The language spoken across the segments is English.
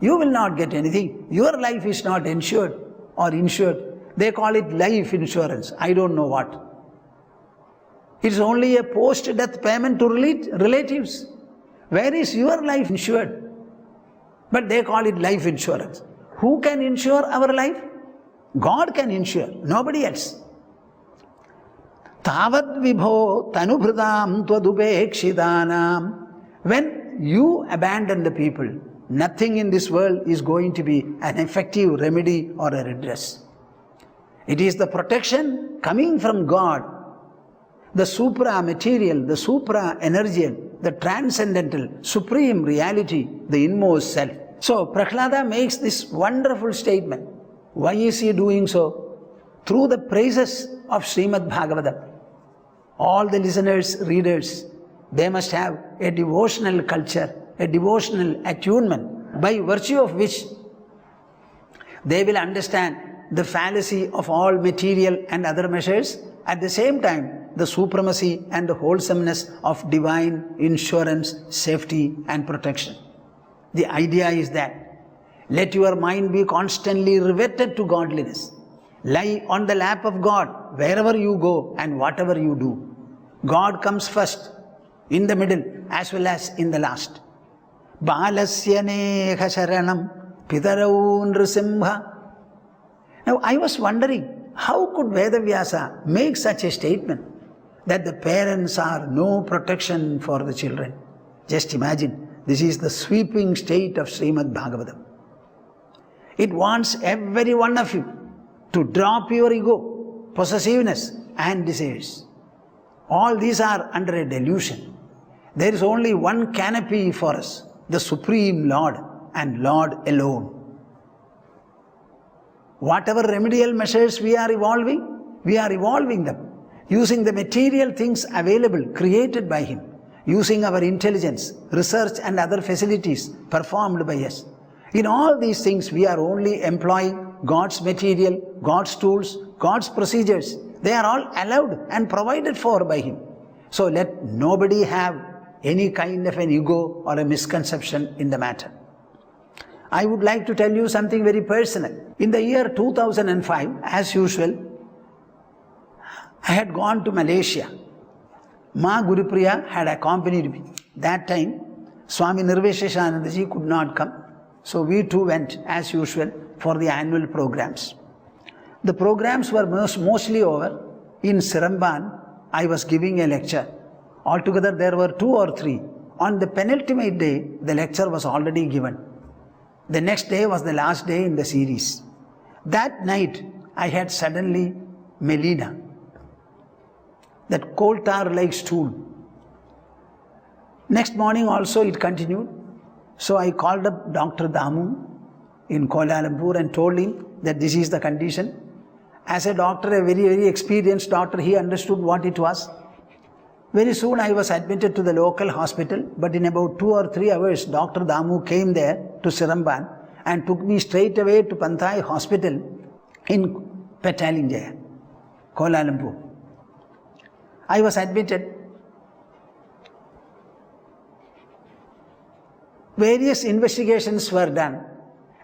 You will not get anything. Your life is not insured or insured. They call it life insurance. I don't know what. It's only a post-death payment to relatives. Where is your life insured? But they call it life insurance. Who can insure our life? God can insure, nobody else. Tavad vibho tanubhridam tvadupekshidanam. When you abandon the people, nothing in this world is going to be an effective remedy or a redress. It is the protection coming from God, the supra-material, the supra-energial, the transcendental, supreme reality, the inmost self. So Prahlada makes this wonderful statement. Why is he doing so? Through the praises of Sreemad Bhagavatam. All the listeners, readers, they must have a devotional culture, a devotional attunement, by virtue of which they will understand the fallacy of all material and other measures, at the same time the supremacy and the wholesomeness of divine insurance, safety and protection. The idea is that let your mind be constantly riveted to godliness. Lie on the lap of God wherever you go and whatever you do. God comes first, in the middle as well as in the last. Balasya neha sharanam pitarau nrisimha. Now I was wondering, how could Vedavyasa make such a statement that the parents are no protection for the children? Just imagine, this is the sweeping state of Srimad Bhagavatam. It wants every one of you to drop your ego, possessiveness and desires. All these are under a delusion. There is only one canopy for us, the Supreme Lord and Lord alone. Whatever remedial measures we are evolving them, using the material things available, created by Him, using our intelligence, research and other facilities performed by us. In all these things we are only employing God's material, God's tools, God's procedures. They are all allowed and provided for by Him. So let nobody have any kind of an ego or a misconception in the matter. I would like to tell you something very personal. In the year 2005, as usual, I had gone to Malaysia. Ma Gurupriya had accompanied me. That time, Swami Nirvesheshanandaji could not come. So we too went, as usual, for the annual programs. The programs were mostly over. In Siramban, I was giving a lecture. Altogether there were 2 or 3. On the penultimate day, the lecture was already given. The next day was the last day in the series. That night, I had suddenly melena, that coal tar-like stool. Next morning also it continued. So I called up Dr. Damu in Kuala Lumpur and told him that this is the condition. As a doctor, a very, very experienced doctor, he understood what it was. Very soon I was admitted to the local hospital, but in about 2 or 3 hours, Dr. Damu came there to Siramban and took me straight away to Panthai Hospital in Petalinjaya, Kuala Lumpur. I was admitted. Various investigations were done,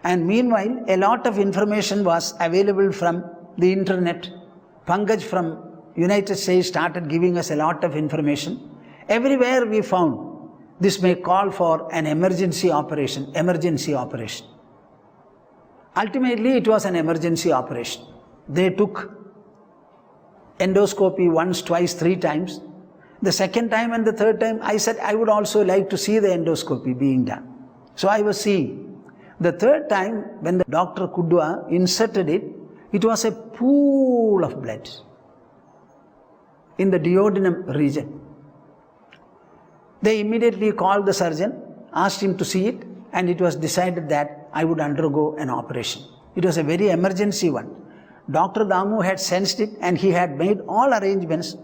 and meanwhile a lot of information was available from the internet. Pankaj from United States started giving us a lot of information. Everywhere we found this may call for an emergency operation. Ultimately it was an emergency operation. They took endoscopy once, twice, 3 times. The second time and the third time I said I would also like to see the endoscopy being done. So I was seeing. The third time when the Dr. Kudwa inserted it, it was a pool of blood in the duodenum region. They immediately called the surgeon, asked him to see it, and it was decided that I would undergo an operation. It was a very emergency one. Dr. Damu had sensed it and he had made all arrangements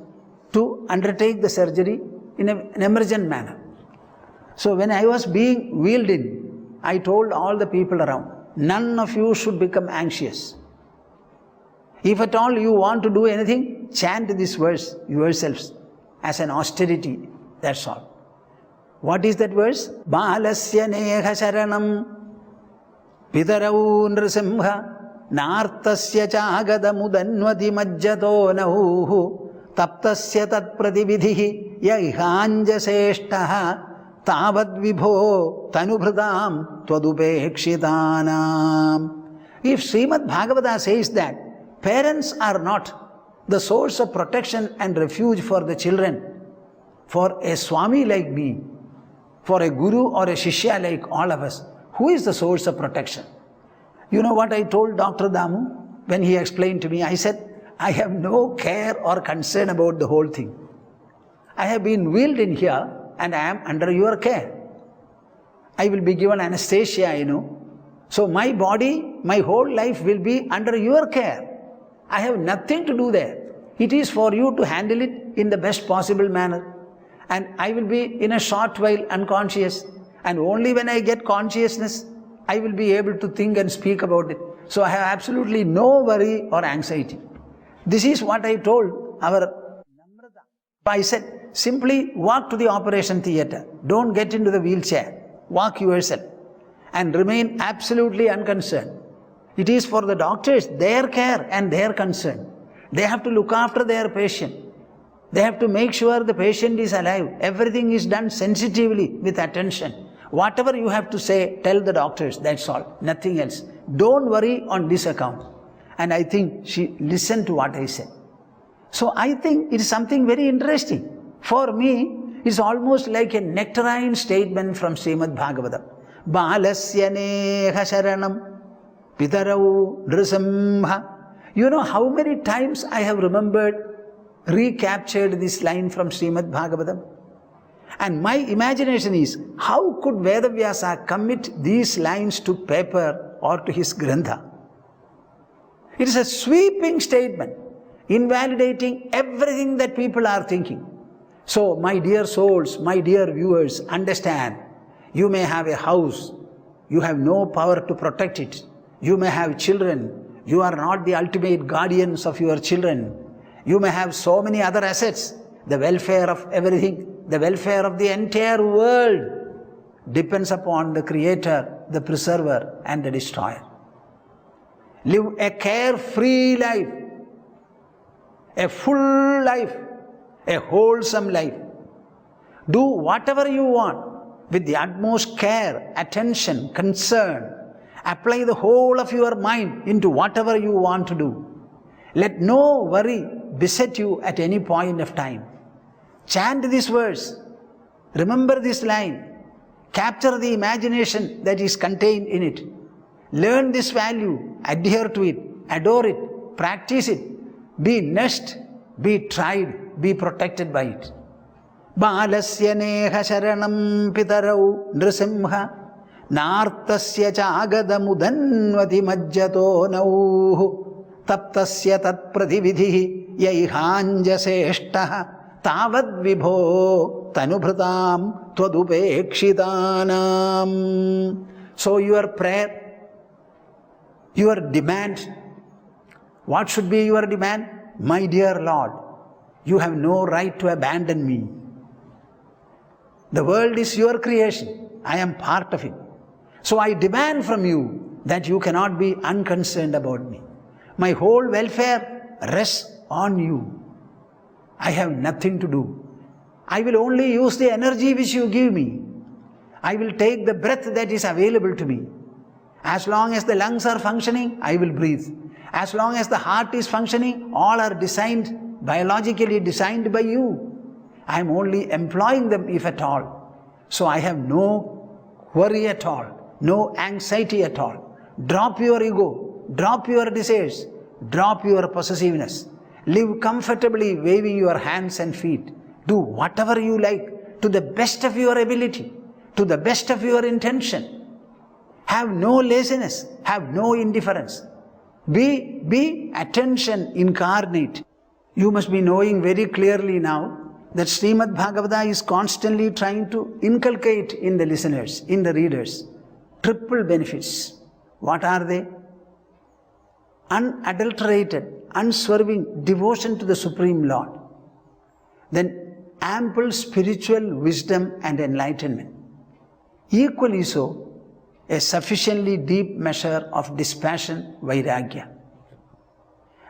to undertake the surgery in an emergent manner. So when I was being wheeled in, I told all the people around, none of you should become anxious. If at all you want to do anything, chant this verse yourselves as an austerity, that's all. What is that verse? Balasya neha sharanam Pitarau nrisimha nartasya chagadamudanvati majjato nauhu taptasya tat pratividhi yaihanjaseshtaha tavad vibho tanubhridam tvadupekshitanam. If Srimad Bhagavata says that parents are not the source of protection and refuge for the children, for a Swami like me, for a Guru or a Shishya like all of us, who is the source of protection? You know what I told Dr. Damu when he explained to me? I said, I have no care or concern about the whole thing. I have been wheeled in here and I am under your care. I will be given anesthesia, So my body, my whole life will be under your care. I have nothing to do there. It is for you to handle it in the best possible manner. And I will be in a short while unconscious. And only when I get consciousness, I will be able to think and speak about it. So I have absolutely no worry or anxiety. This is what I told our Namrata. I said, simply walk to the operation theatre. Don't get into the wheelchair. Walk yourself. And remain absolutely unconcerned. It is for the doctors, their care and their concern. They have to look after their patient. They have to make sure the patient is alive. Everything is done sensitively with attention. Whatever you have to say, tell the doctors, that's all, nothing else. Don't worry on this account. And I think she listened to what I said. So I think it is something very interesting. For me, it's almost like a nectarine statement from Srimad Bhagavatam. Balasya neha sharanam pitarau nrisimha. You know how many times I have recaptured this line from Srimad Bhagavatam? And my imagination is, how could Vedavyasa commit these lines to paper or to his grantha? It is a sweeping statement, invalidating everything that people are thinking. So, my dear souls, my dear viewers, understand, you may have a house, you have no power to protect it. You may have children, you are not the ultimate guardians of your children. You may have so many other assets, the welfare of everything, the welfare of the entire world depends upon the Creator, the Preserver and the Destroyer. Live a carefree life, a full life, a wholesome life. Do whatever you want with the utmost care, attention, concern. Apply the whole of your mind into whatever you want to do. Let no worry beset you at any point of time. Chant this verse. Remember this line. Capture the imagination that is contained in it. Learn this value. Adhere to it. Adore it. Practice it. Be nursed. Be tried. Be protected by it. Balasya neha sharanam pitarau nrisimha nartasya chagadamudanvati majjato nauhu taptasya tat pratividhi yaihanjaseshtaha tavad vibho tanubhritam tvadupekshitanam. So your prayer, your demand, what should be your demand? My dear Lord, you have no right to abandon me. The world is your creation. I am part of it. So I demand from you that you cannot be unconcerned about me. My whole welfare rests on you. I have nothing to do. I will only use the energy which you give me. I will take the breath that is available to me. As long as the lungs are functioning, I will breathe. As long as the heart is functioning, all are designed, biologically designed by you. I am only employing them if at all. So I have no worry at all, no anxiety at all. Drop your ego, drop your desires, drop your possessiveness. Live comfortably waving your hands and feet. Do whatever you like to the best of your ability, to the best of your intention. Have no laziness, have no indifference. Be attention incarnate. You must be knowing very clearly now that Srimad Bhagavata is constantly trying to inculcate in the listeners, in the readers, triple benefits. What are they? Unadulterated, unswerving devotion to the Supreme Lord. Then ample spiritual wisdom and enlightenment. Equally so, a sufficiently deep measure of dispassion, vairagya.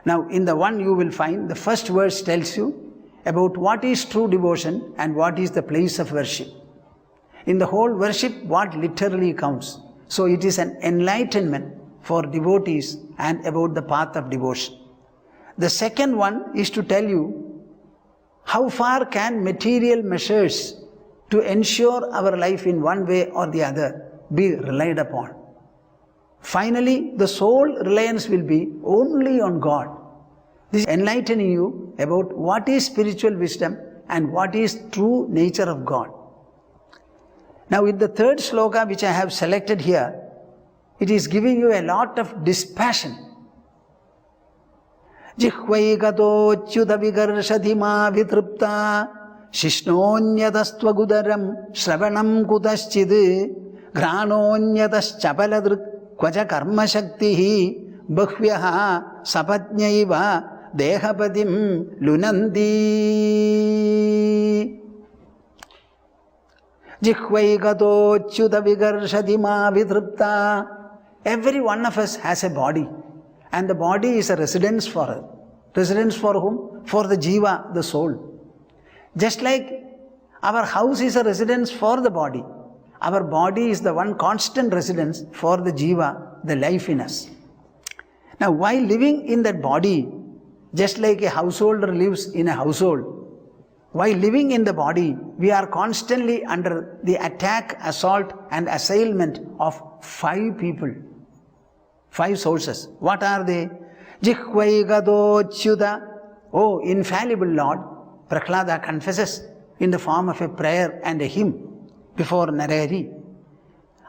Now, in the one you will find the first verse tells you about what is true devotion and what is the place of worship. In the whole worship, what literally counts. So it is an enlightenment for devotees and about the path of devotion. The second one is to tell you how far can material measures to ensure our life in one way or the other be relied upon. Finally, the sole reliance will be only on God. This is enlightening you about what is spiritual wisdom and what is true nature of God. Now, in the third sloka which I have selected here, it is giving you a lot of dispassion. Jihvai chyuta vigarshadhima vitrupta shishnonyadastvagudaram shravanam kutaschid granonyadaschapaladrak kvaja karma shaktihi bhuvyaha sapatnyaiva dehapadim lunandi. Jihvai chyuta vigarshadhima vitrupta. Every one of us has a body. And the body is a residence for us. Residence for whom? For the jiva, the soul. Just like our house is a residence for the body, our body is the one constant residence for the jiva, the life in us. Now, while living in that body, just like a householder lives in a household, while living in the body, we are constantly under the attack, assault and assailment of 5 people. 5 sources. What are they? Jihvai chyuta. Oh, infallible Lord, Prahlada confesses in the form of a prayer and a hymn before Narayari.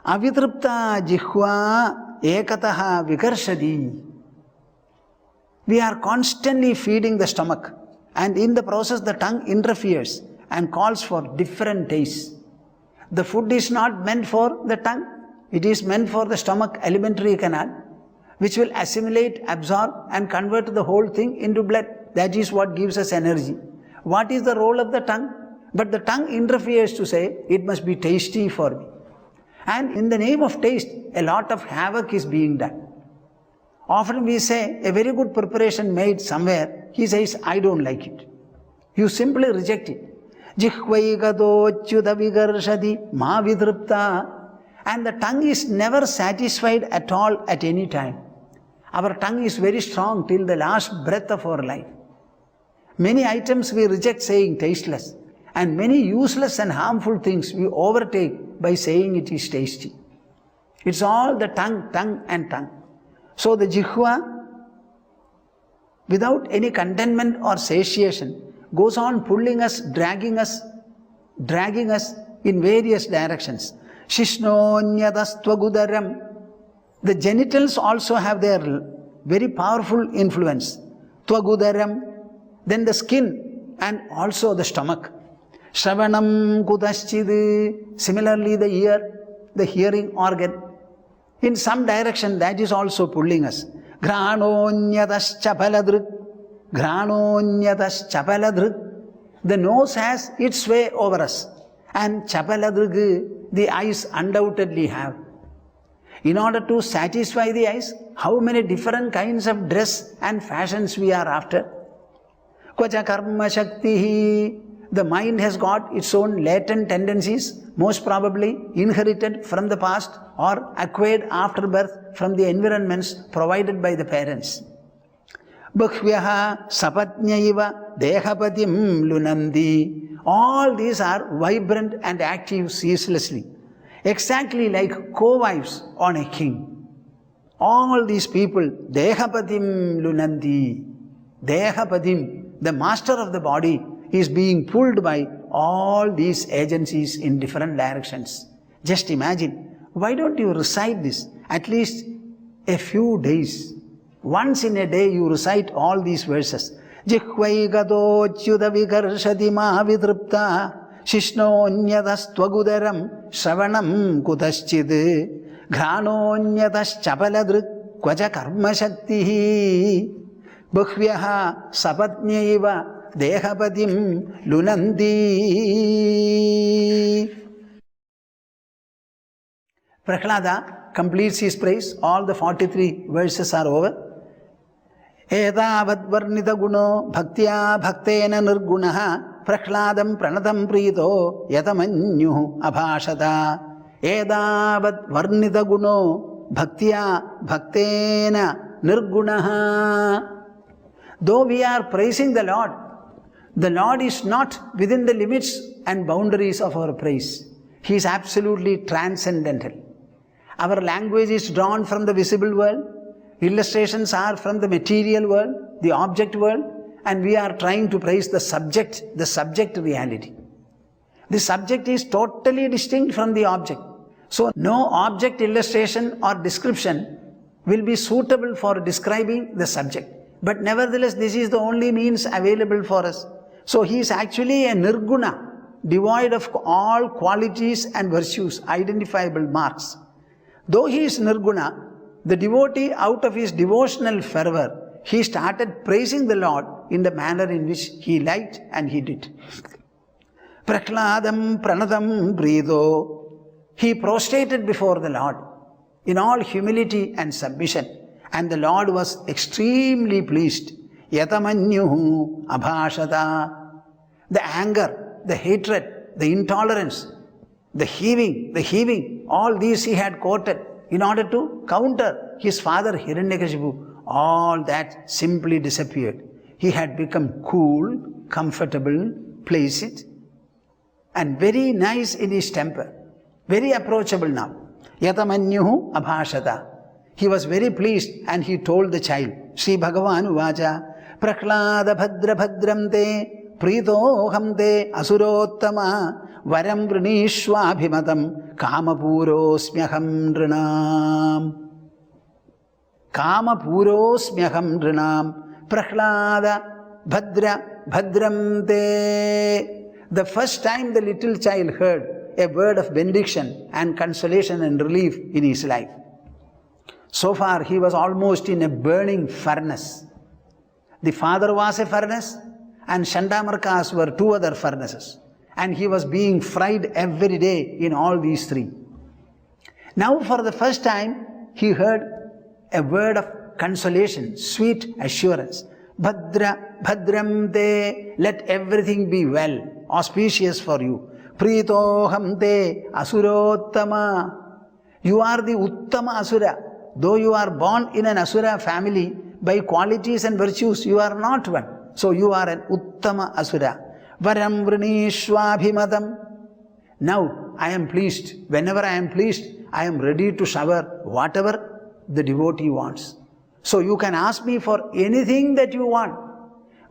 Avitrupta jihva ekataha vikarshadi. We are constantly feeding the stomach, and in the process the tongue interferes and calls for different tastes. The food is not meant for the tongue, it is meant for the stomach alimentary canal, which will assimilate, absorb and convert the whole thing into blood. That is what gives us energy. What is the role of the tongue? But the tongue interferes to say, it must be tasty for me. And in the name of taste, a lot of havoc is being done. Often we say, a very good preparation made somewhere, he says, I don't like it. You simply reject it. Jihvai chyuta vigarshadi ma vidrupta. And the tongue is never satisfied at all at any time. Our tongue is very strong till the last breath of our life. Many items we reject saying tasteless, and many useless and harmful things we overtake by saying it is tasty. It's all the tongue, tongue and tongue. So the jihva, without any contentment or satiation, goes on pulling us, dragging us in various directions. Shishnonyadastvagudaram. The genitals also have their very powerful influence. Tvagudaram, then the skin and also the stomach. Shravanam kutaschid. Similarly the ear, the hearing organ. In some direction that is also pulling us. Granonyadaschapaladrak. Granonyadaschapaladrak. The nose has its way over us. And chapaladrug, the eyes undoubtedly have. In order to satisfy the eyes, how many different kinds of dress and fashions we are after? Kvaja karma shaktihi. The mind has got its own latent tendencies, most probably inherited from the past or acquired after birth from the environments provided by the parents. Bhuvyaha sapatnyaiva dehapatim lunandi. All these are vibrant and active ceaselessly, exactly like co-wives on a king. All these people, dehapatim lunandi. Dehapatim, the master of the body, is being pulled by all these agencies in different directions. Just imagine, why don't you recite this at least a few days? Once in a day you recite all these verses. Jihvai chyuta vigarshadi ma vidrupta shishnonyadastvagudaram shravanam kutaschid granonyadaschapaladrak kvaja karma shaktihi bhuvyaha sapatnyaiva dehapadim lunandi. Prahlada completes his praise. All the 43 verses are over. Etavad varnita guno bhaktya bhaktena nirgunaha prahladam pranatam prito yatamanyuh abhashata. Etavad varnita guno bhaktya bhaktena nirgunaha. Though we are praising the Lord is not within the limits and boundaries of our praise. He is absolutely transcendental. Our language is drawn from the visible world. Illustrations are from the material world, the object world, and we are trying to praise the subject reality. The subject is totally distinct from the object. So no object illustration or description will be suitable for describing the subject. But nevertheless, this is the only means available for us. So he is actually a nirguna, devoid of all qualities and virtues, identifiable marks. Though he is nirguna, the devotee, out of his devotional fervor, he started praising the Lord in the manner in which he liked and he did. Prahladam pranatam prido. He prostrated before the Lord in all humility and submission, and the Lord was extremely pleased. Yatamanyuhu abhashata. The anger, the hatred, the intolerance, the heaving, all these he had quoted in order to counter his father Hiranyakashipu. All that simply disappeared. He had become cool, comfortable, placid, and very nice in his temper. Very approachable now. Yatamanyuhu abhashata. He was very pleased and he told the child, Sri Bhagavan Uvacha, Prahlada Bhadra Bhadram te Pritoham te Asurottama Varam Vrinishwabhimatam Kamapurosmyaham Nrinam. Kamapurosmyaham Nrinam. Prahlada Bhadra Bhadram te. The first time the little child heard a word of benediction and consolation and relief in his life. So far he was almost in a burning furnace. The father was a furnace and Chandamarkas were two other furnaces. And he was being fried every day in all these three. Now for the first time he heard a word of consolation, sweet assurance. Bhadra Bhadram te, let everything be well, auspicious for you. Pritoham te Asurottama. You are the Uttama Asura. Though you are born in an Asura family, by qualities and virtues you are not one. So you are an Uttama Asura. Varam Vrinishwabhimatam. Now I am pleased. Whenever I am pleased, I am ready to shower whatever the devotee wants. So you can ask me for anything that you want.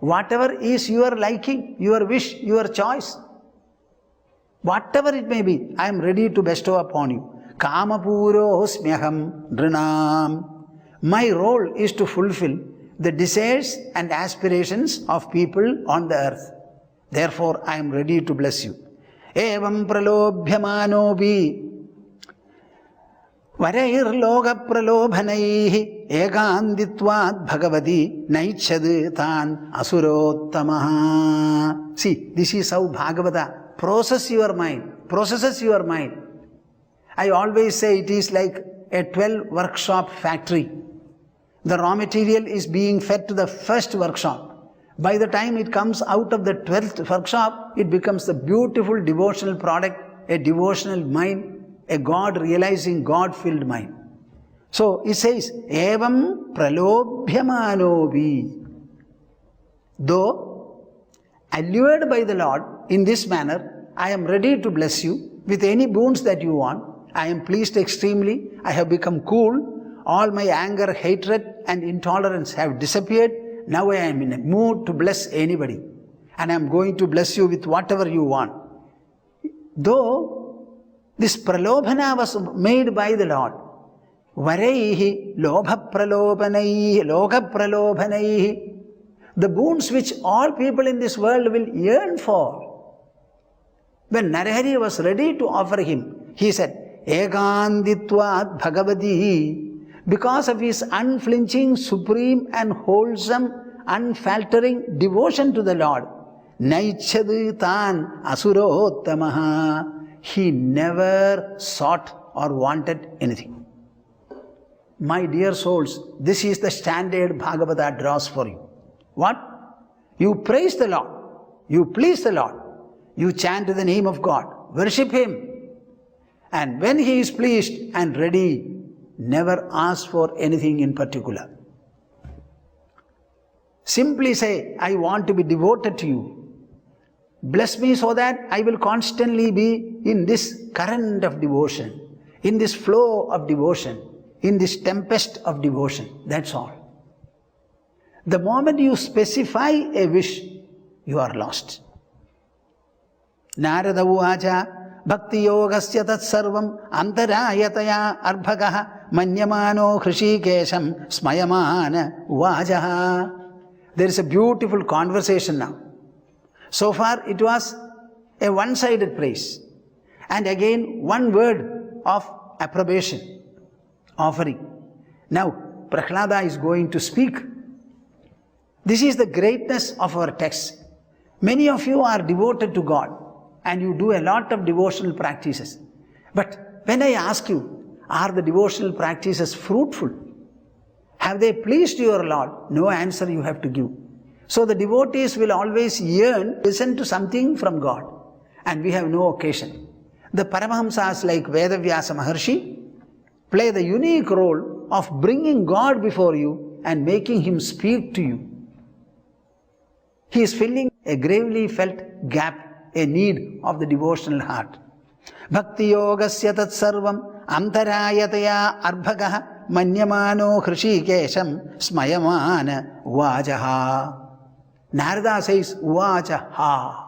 Whatever is your liking, your wish, your choice. Whatever it may be, I am ready to bestow upon you. Kamapurosmyaham Nrinam. My role is to fulfill the desires and aspirations of people on the earth. Therefore, I am ready to bless you. Evam pralobhyamanobi Varair pralobhanaihi ekanditvat bhagavati naichad tan asurottamaha. See, this is how Bhagavata processes your mind. I always say it is like a 12 workshop factory. The raw material is being fed to the first workshop. By the time it comes out of the 12th workshop, it becomes a beautiful devotional product, a devotional mind, a God-realizing, God-filled mind. So it says, Evam pralobhyamanobi. Though allured by the Lord in this manner, I am ready to bless you with any boons that you want. I am pleased extremely. I have become cool. All my anger, hatred and intolerance have disappeared. Now I am in a mood to bless anybody. And I am going to bless you with whatever you want. Though this pralobhana was made by the Lord. Varaihi lobha pralobhanaihi. The boons which all people in this world will yearn for. When Narahari was ready to offer him, he said, Ekanditvat Bhagavati. Because of his unflinching, supreme and wholesome, unfaltering devotion to the Lord, Naichadu tan asurottamaha. He never sought or wanted anything. My dear souls, this is the standard Bhagavata draws for you. What? You praise the Lord. You please the Lord. You chant the name of God. Worship Him. And when He is pleased and ready, never ask for anything in particular. Simply say, I want to be devoted to you. Bless me so that I will constantly be in this current of devotion, in this flow of devotion, in this tempest of devotion. That's all. The moment you specify a wish, you are lost. Narada uvacha bhakti yogasya tat sarvam antarayataya arbhagaha manyamano hrishikesham smayamana uvajaha. There is a beautiful conversation now. So far it was a one-sided praise. And again one word of approbation, offering. Now Prahlada is going to speak. This is the greatness of our text. Many of you are devoted to God and you do a lot of devotional practices. But when I ask you, are the devotional practices fruitful? Have they pleased your Lord? No answer you have to give. So the devotees will always yearn, listen to something from God. And we have no occasion. The Paramahamsas like Vedavyasa Maharshi play the unique role of bringing God before you and making Him speak to you. He is filling a gravely felt gap, a need of the devotional heart. Bhakti yogasya tat sarvam antarayataya arbhagaha manyamano hrishikesham smayamana uvajaha. Narada says uvajaha.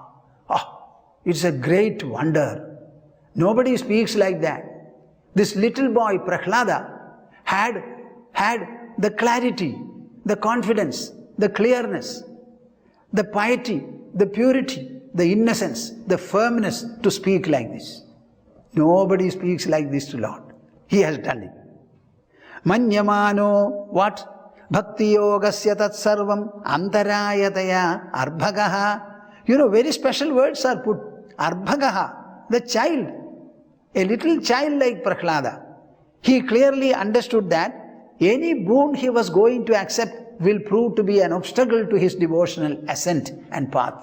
Oh, it's a great wonder. Nobody speaks like that. This little boy Prahlada had the clarity, the confidence, the clearness, the piety, the purity, the innocence, the firmness to speak like this. Nobody speaks like this to Lord. He has done it. Manyamano, what? Bhakti yogasya tat sarvam antarayataya arbhagaha. You know, very special words are put. Arbhagaha, the child, a little child like Prahlada. He clearly understood that any boon he was going to accept will prove to be an obstacle to his devotional ascent and path.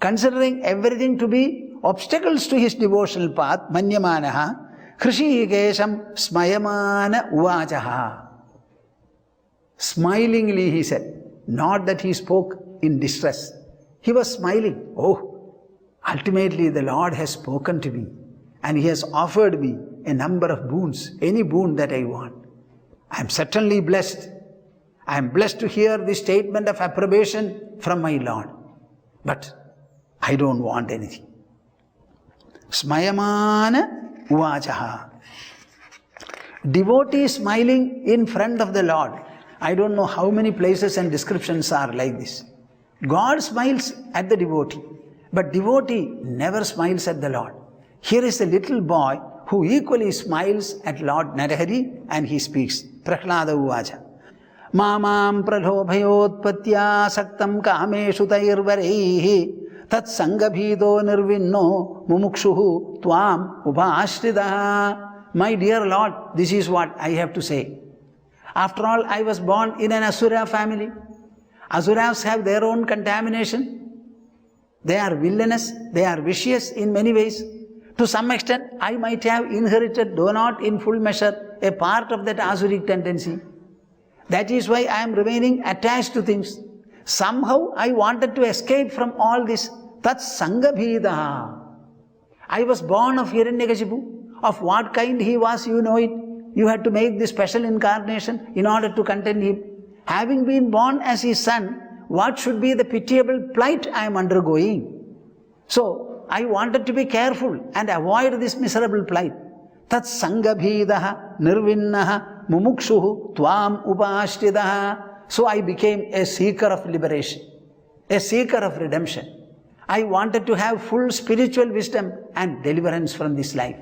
Considering everything to be obstacles to his devotional path, manyamanaha, Hrishikesham smayamana uvajaha. Smilingly he said, not that he spoke in distress. He was smiling. Oh, ultimately the Lord has spoken to me and He has offered me a number of boons, any boon that I want. I am certainly blessed. I am blessed to hear this statement of approbation from my Lord. But I don't want anything. Smayamana uvajaha. Devotee smiling in front of the Lord. I don't know how many places and descriptions are like this. God smiles at the devotee, but devotee never smiles at the Lord. Here is a little boy who equally smiles at Lord Narahari and he speaks. Prahlada uvaja. Mamam pralobhayotpatya saktam kameshu tairvarehi tat sangabhido nirvinno mumukshuhu tvam upashrida. My dear Lord, this is what I have to say. After all, I was born in an Asura family. Asuras have their own contamination. They are villainous, they are vicious in many ways. To some extent, I might have inherited, though not in full measure, a part of that Asuric tendency. That is why I am remaining attached to things. Somehow I wanted to escape from all this. Tat sangabhida. I was born of Hiranyakashipu. Of what kind he was, you know it. You had to make this special incarnation in order to contain him. Having been born as his son, what should be the pitiable plight I am undergoing? So, I wanted to be careful and avoid this miserable plight. Tat sangabhidaha nirvinnaha mumukshuhu tvam upashridaha. So I became a seeker of liberation, a seeker of redemption. I wanted to have full spiritual wisdom and deliverance from this life.